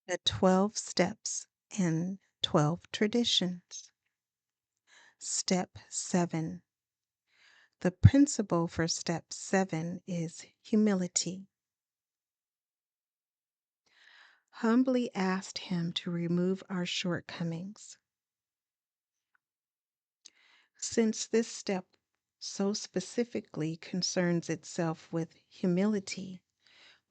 The 12 Steps and 12 Traditions. Step 7. The principle for Step 7 is humility. Humbly asked Him to remove our shortcomings. Since this step so specifically concerns itself with humility,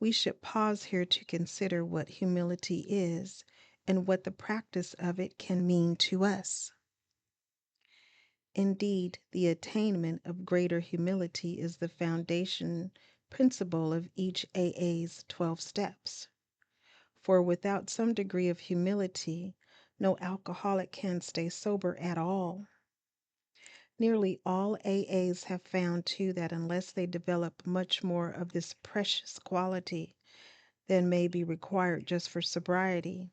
we should pause here to consider what humility is and what the practice of it can mean to us. Indeed, the attainment of greater humility is the foundation principle of each AA's 12 steps. For without some degree of humility, no alcoholic can stay sober at all. Nearly all AAs have found, too, that unless they develop much more of this precious quality than may be required just for sobriety,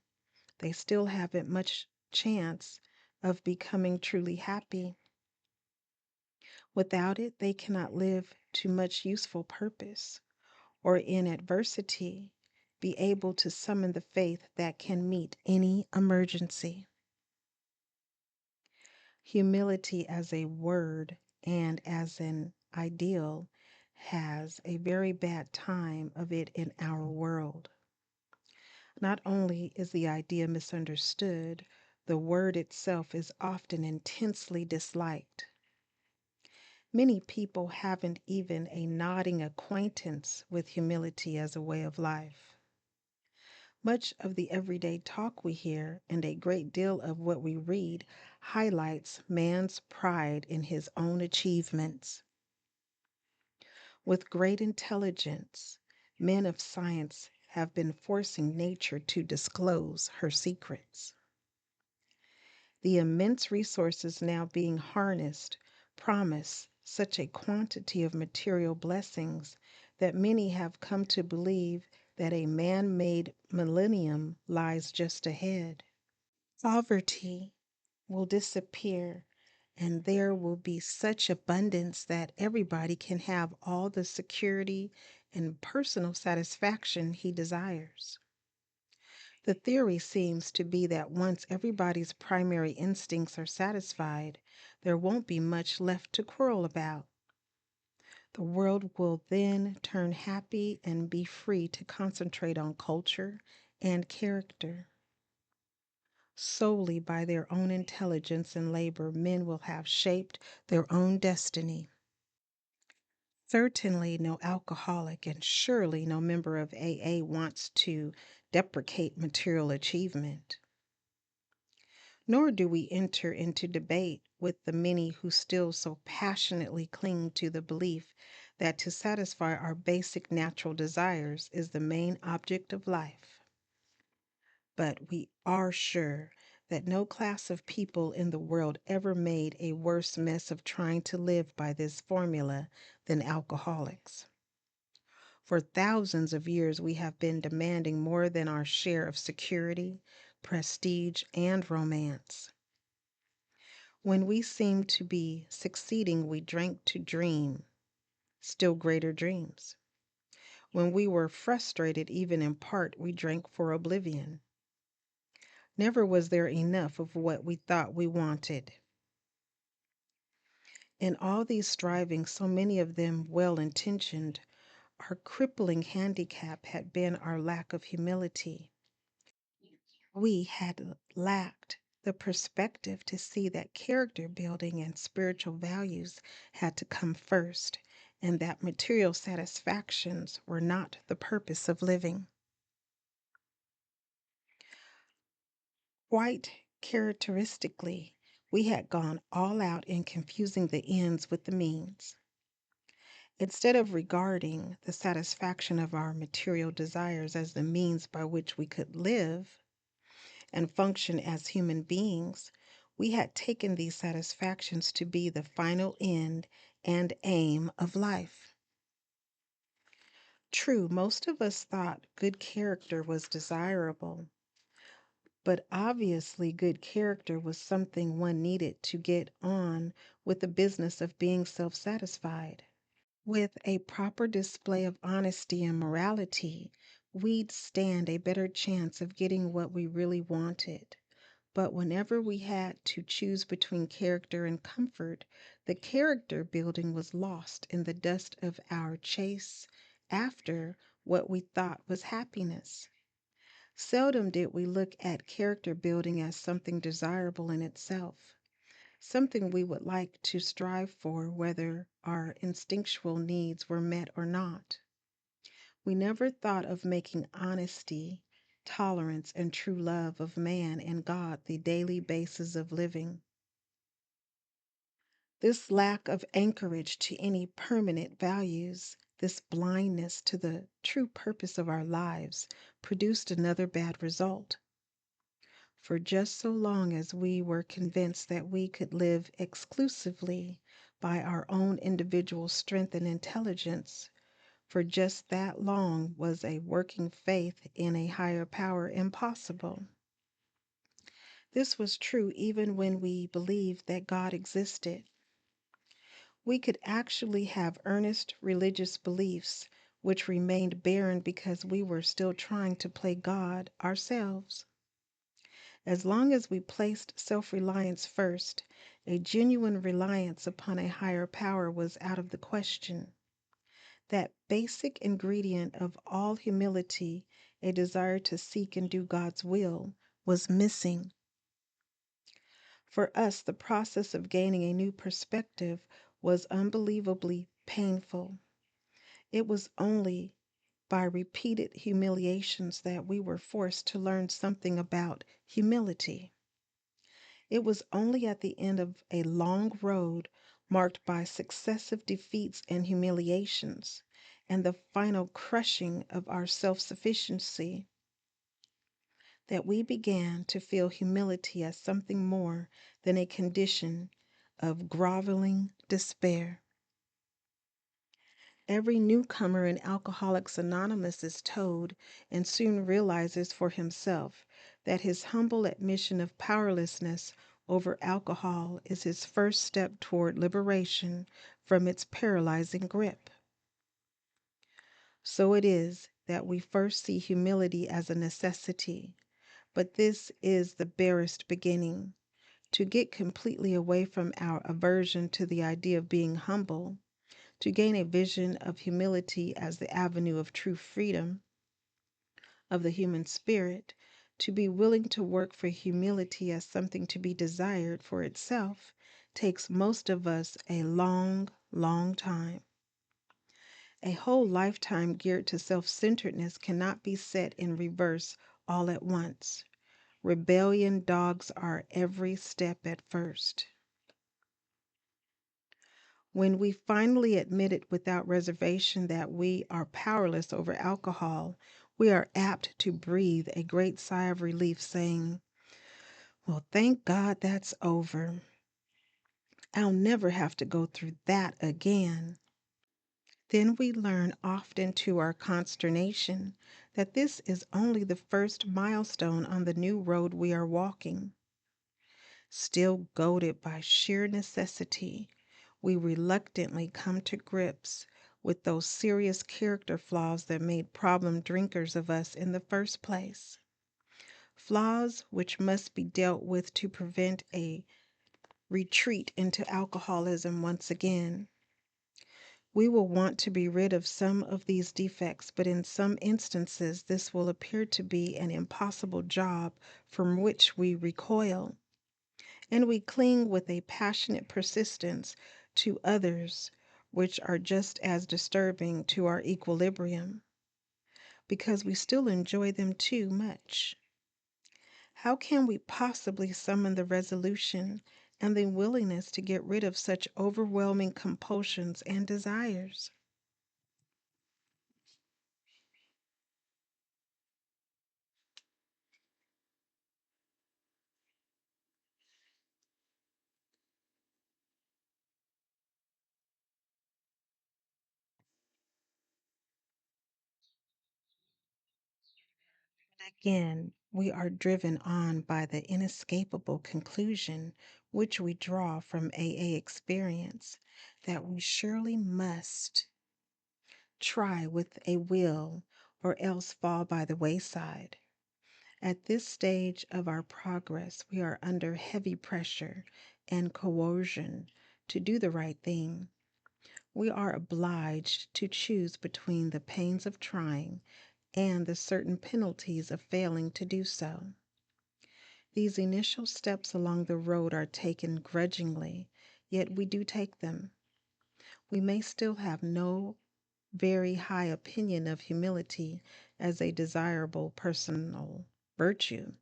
they still haven't much chance of becoming truly happy. Without it, they cannot live to much useful purpose, or in adversity, be able to summon the faith that can meet any emergency. Humility as a word and as an ideal has a very bad time of it in our world. Not only is the idea misunderstood, the word itself is often intensely disliked. Many people haven't even a nodding acquaintance with humility as a way of life. Much of the everyday talk we hear and a great deal of what we read highlights man's pride in his own achievements. With great intelligence, men of science have been forcing nature to disclose her secrets. The immense resources now being harnessed promise such a quantity of material blessings that many have come to believe that a man made millennium lies just ahead. Poverty will disappear, and there will be such abundance that everybody can have all the security and personal satisfaction he desires. The theory seems to be that once everybody's primary instincts are satisfied, there won't be much left to quarrel about. The world will then turn happy and be free to concentrate on culture and character. Solely by their own intelligence and labor, men will have shaped their own destiny. Certainly, no alcoholic and surely no member of AA wants to deprecate material achievement. Nor do we enter into debate with the many who still so passionately cling to the belief that to satisfy our basic natural desires is the main object of life. But we are sure that no class of people in the world ever made a worse mess of trying to live by this formula than alcoholics. For thousands of years, we have been demanding more than our share of security, prestige, and romance. When we seemed to be succeeding, we drank to dream still greater dreams. When we were frustrated, even in part, we drank for oblivion. Never was there enough of what we thought we wanted. In all these strivings, so many of them well intentioned, our crippling handicap had been our lack of humility. We had lacked the perspective to see that character building and spiritual values had to come first, and that material satisfactions were not the purpose of living. Quite characteristically, we had gone all out in confusing the ends with the means. Instead of regarding the satisfaction of our material desires as the means by which we could live and function as human beings, we had taken these satisfactions to be the final end and aim of life. True, most of us thought good character was desirable, but obviously good character was something one needed to get on with the business of being self-satisfied. With a proper display of honesty and morality, we'd stand a better chance of getting what we really wanted. But whenever we had to choose between character and comfort, the character building was lost in the dust of our chase after what we thought was happiness. Seldom did we look at character building as something desirable in itself, something we would like to strive for whether our instinctual needs were met or not. We never thought of making honesty, tolerance, and true love of man and God the daily basis of living. This lack of anchorage to any permanent values, this blindness to the true purpose of our lives, produced another bad result. For just so long as we were convinced that we could live exclusively by our own individual strength and intelligence, for just that long was a working faith in a higher power impossible. This was true even when we believed that God existed. We could actually have earnest religious beliefs which remained barren because we were still trying to play God ourselves. As long as we placed self reliance first, a genuine reliance upon a higher power was out of the question. That basic ingredient of all humility, a desire to seek and do God's will, was missing. For us, the process of gaining a new perspective was unbelievably painful. It was only by repeated humiliations that we were forced to learn something about humility. It was only at the end of a long road marked by successive defeats and humiliations, and the final crushing of our self sufficiency, that we began to feel humility as something more than a condition of groveling despair. Every newcomer in Alcoholics Anonymous is told and soon realizes for himself that his humble admission of powerlessness over alcohol is his first step toward liberation from its paralyzing grip. So it is that we first see humility as a necessity, but this is the barest beginning. To get completely away from our aversion to the idea of being humble, to gain a vision of humility as the avenue of true freedom of the human spirit, to be willing to work for humility as something to be desired for itself, takes most of us a long, long time. A whole lifetime geared to self centeredness cannot be set in reverse all at once. Rebellion dogs our every step at first. When we finally admit it without reservation that we are powerless over alcohol, we are apt to breathe a great sigh of relief, saying, "Well, thank God that's over. I'll never have to go through that again." Then we learn, often to our consternation, that this is only the first milestone on the new road we are walking. Still goaded by sheer necessity, we reluctantly come to grips with those serious character flaws that made problem drinkers of us in the first place. Flaws which must be dealt with to prevent a retreat into alcoholism once again. We will want to be rid of some of these defects, but in some instances this will appear to be an impossible job from which we recoil, and we cling with a passionate persistence to others which are just as disturbing to our equilibrium, because we still enjoy them too much. How can we possibly summon the resolution and the willingness to get rid of such overwhelming compulsions and desires? Again, we are driven on by the inescapable conclusion which we draw from AA experience that we surely must try with a will or else fall by the wayside. At this stage of our progress, we are under heavy pressure and coercion to do the right thing. We are obliged to choose between the pains of trying and the certain penalties of failing to do so. These initial steps along the road are taken grudgingly, yet we do take them. We may still have no very high opinion of humility as a desirable personal virtue,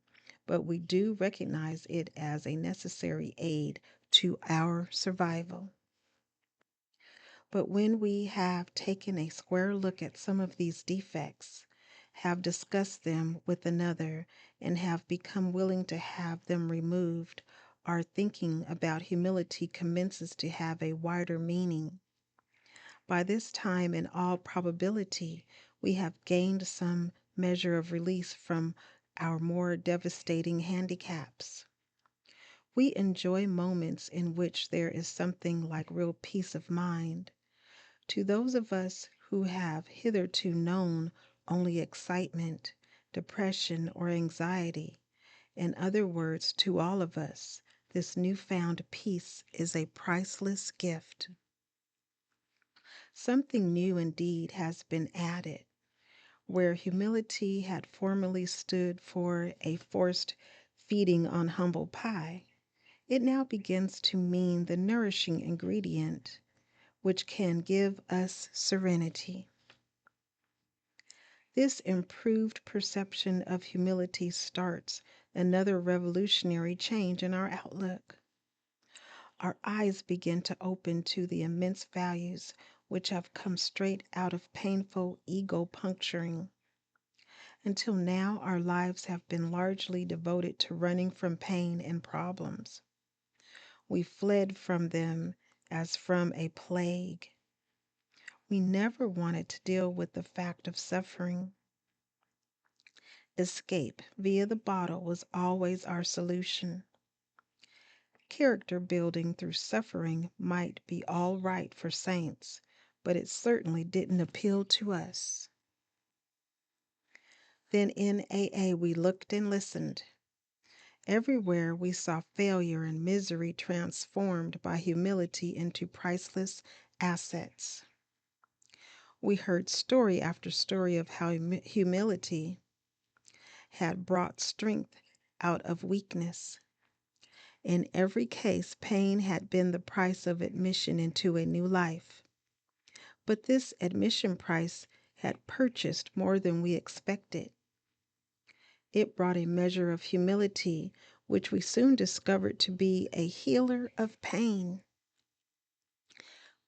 but we do recognize it as a necessary aid to our survival. But when we have taken a square look at some of these defects, have discussed them with another, and have become willing to have them removed, our thinking about humility commences to have a wider meaning. By this time, in all probability, we have gained some measure of release from our more devastating handicaps. We enjoy moments in which there is something like real peace of mind. To those of us who have hitherto known only excitement, depression, or anxiety, in other words, to all of us, this newfound peace is a priceless gift. Something new indeed has been added. Where humility had formerly stood for a forced feeding on humble pie, it now begins to mean the nourishing ingredient which can give us serenity. This improved perception of humility starts another revolutionary change in our outlook. Our eyes begin to open to the immense values which have come straight out of painful ego puncturing. Until now, our lives have been largely devoted to running from pain and problems. We fled from them as from a plague. We never wanted to deal with the fact of suffering. Escape via the bottle was always our solution. Character building through suffering might be all right for saints, but it certainly didn't appeal to us. Then in AA we looked and listened. Everywhere we saw failure and misery transformed by humility into priceless assets. We heard story after story of how humility had brought strength out of weakness. In every case, pain had been the price of admission into a new life. But this admission price had purchased more than we expected. It brought a measure of humility, which we soon discovered to be a healer of pain.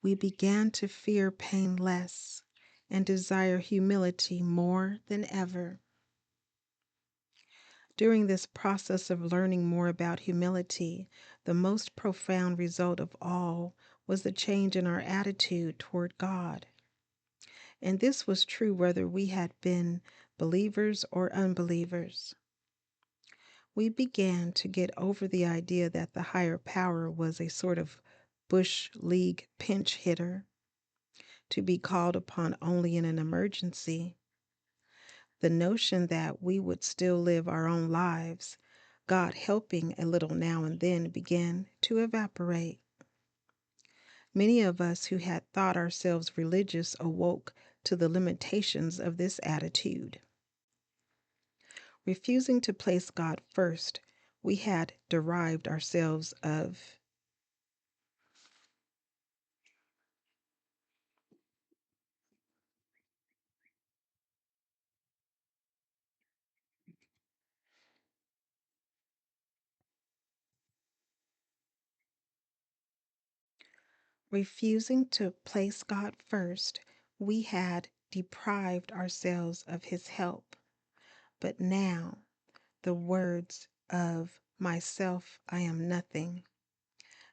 We began to fear pain less and desire humility more than ever. During this process of learning more about humility, the most profound result of all was the change in our attitude toward God. And this was true whether we had been believers or unbelievers. We began to get over the idea that the higher power was a sort of Bush League pinch hitter to be called upon only in an emergency. The notion that we would still live our own lives, God helping a little now and then, began to evaporate. Many of us who had thought ourselves religious awoke to the limitations of this attitude. Refusing to place God first, we had derived ourselves of refusing to place God first, we had deprived ourselves of his help. But now, the words of myself I am nothing,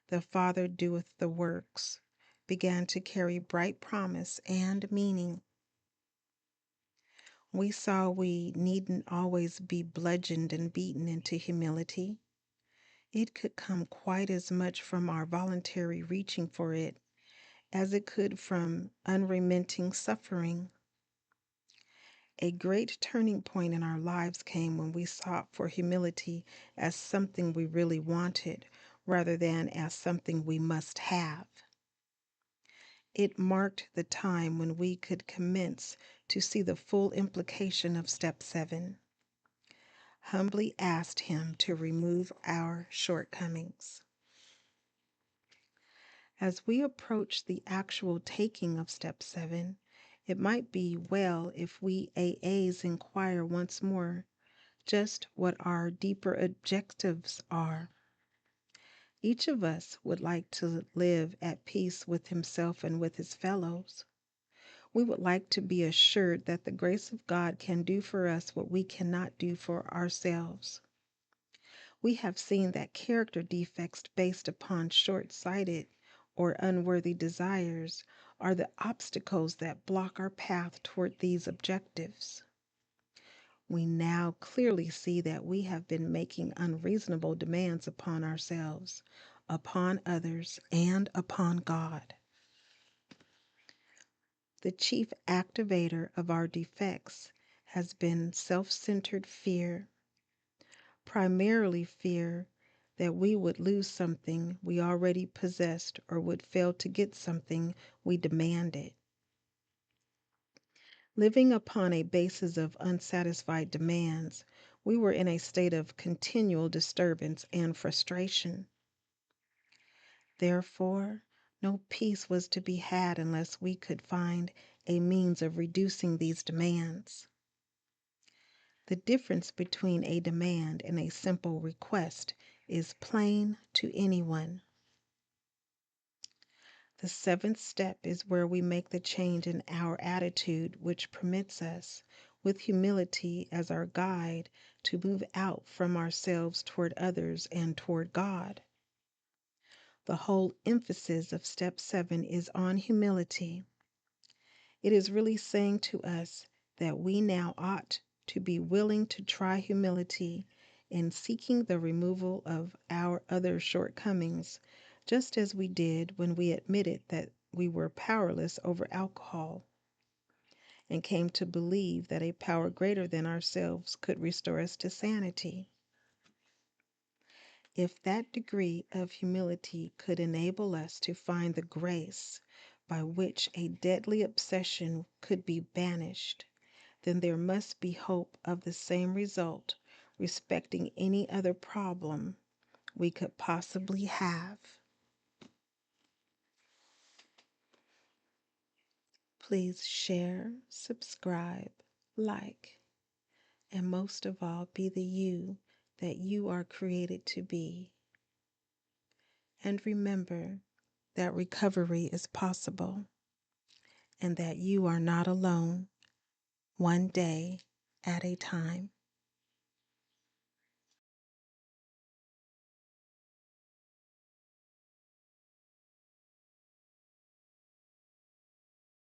the Father doeth the works, began to carry bright promise and meaning. We saw we needn't always be bludgeoned and beaten into humility. It could come quite as much from our voluntary reaching for it as it could from unremitting suffering. A great turning point in our lives came when we sought for humility as something we really wanted rather than as something we must have. It marked the time when we could commence to see the full implication of step 7. Humbly asked Him to remove our shortcomings. As we approach the actual taking of step 7, it might be well if we AAs inquire once more just what our deeper objectives are. Each of us would like to live at peace with himself and with his fellows. We would like to be assured that the grace of God can do for us what we cannot do for ourselves. We have seen that character defects based upon short-sighted or unworthy desires are the obstacles that block our path toward these objectives. We now clearly see that we have been making unreasonable demands upon ourselves, upon others, and upon God. The chief activator of our defects has been self-centered fear, primarily fear that we would lose something we already possessed or would fail to get something we demanded. Living upon a basis of unsatisfied demands, we were in a state of continual disturbance and frustration. Therefore, no peace was to be had unless we could find a means of reducing these demands. The difference between a demand and a simple request is plain to anyone. The 7th step is where we make the change in our attitude, which permits us, with humility as our guide, to move out from ourselves toward others and toward God. The whole emphasis of step 7 is on humility. It is really saying to us that we now ought to be willing to try humility in seeking the removal of our other shortcomings, just as we did when we admitted that we were powerless over alcohol and came to believe that a power greater than ourselves could restore us to sanity. If that degree of humility could enable us to find the grace by which a deadly obsession could be banished, then there must be hope of the same result respecting any other problem we could possibly have. Please share, subscribe, like, and most of all, be the you that you are created to be. And remember that recovery is possible and that you are not alone, one day at a time.